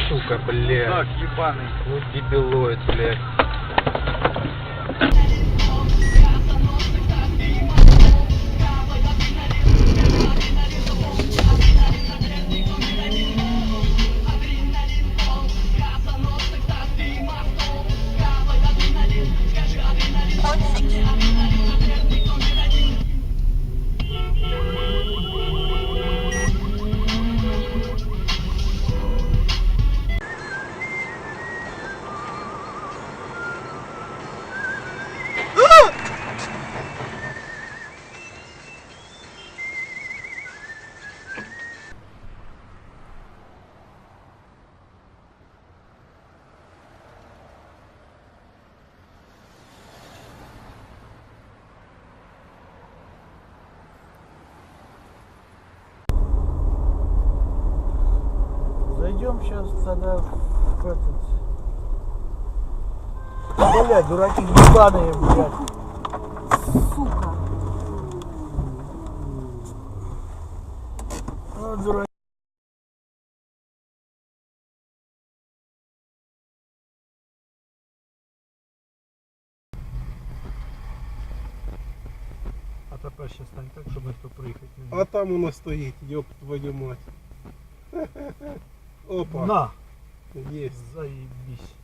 сука, блядь. Так, ебаный. Ну дебилоид, блядь. Зайдем сейчас тогда в этот... Блядь, дураки ебаные, блядь. Сука. Ну, дураки. А тепер ще стань так, щоб ніхто приїхати не міг. А там воно стоїть, ёб твою мать. Опа, На! есть. Заебись.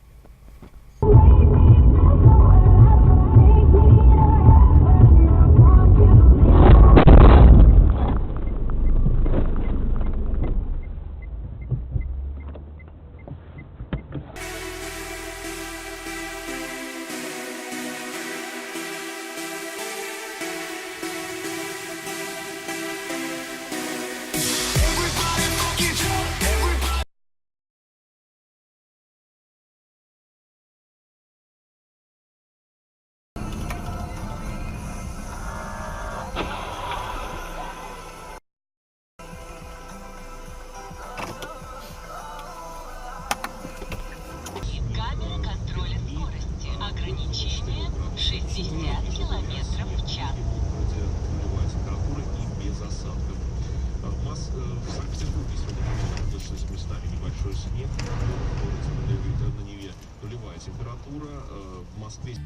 Камеры контроля скорости. Ограничение 60 километров в час. Нулевая температура и без осадков. В Санкт-Петербурге сегодня точность местами небольшой снег. На Неве нулевая температура. В Москве...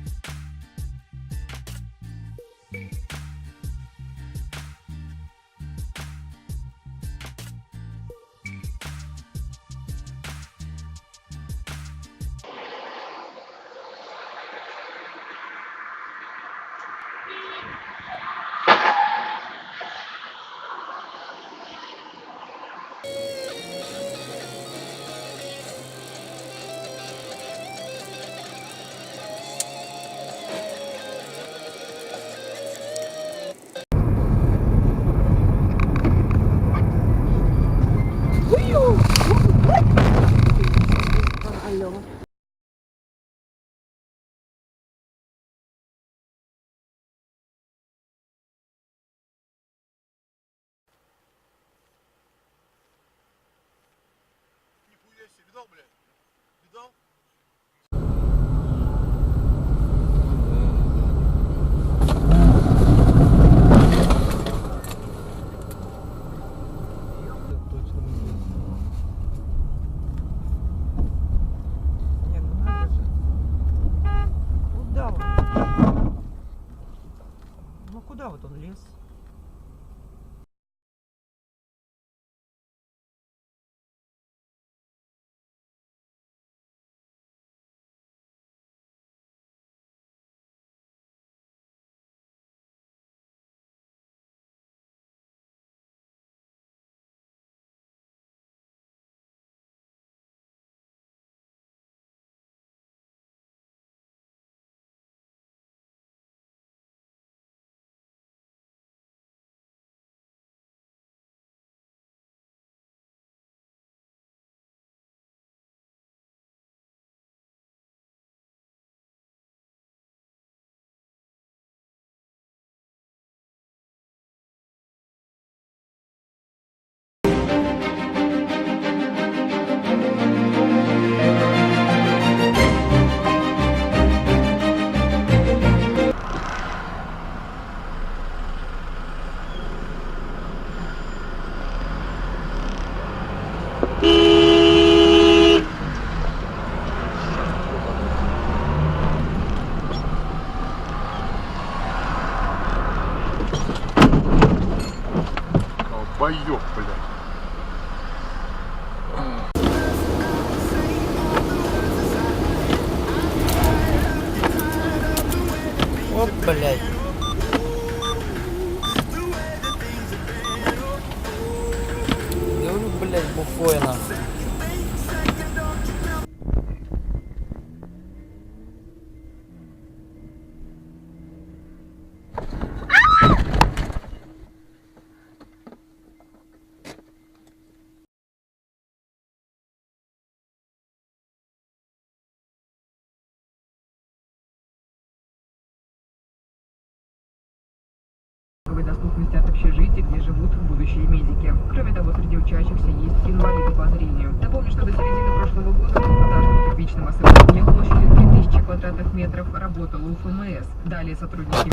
одинаковой доступности от общежитий, где живут будущие медики. Кроме того, среди учащихся есть инвалиды по зрению. Напомню, что до середины прошлого года в двухэтажном кирпичном особняке площадью 3000 квадратных метров работала УФМС. Далее сотрудники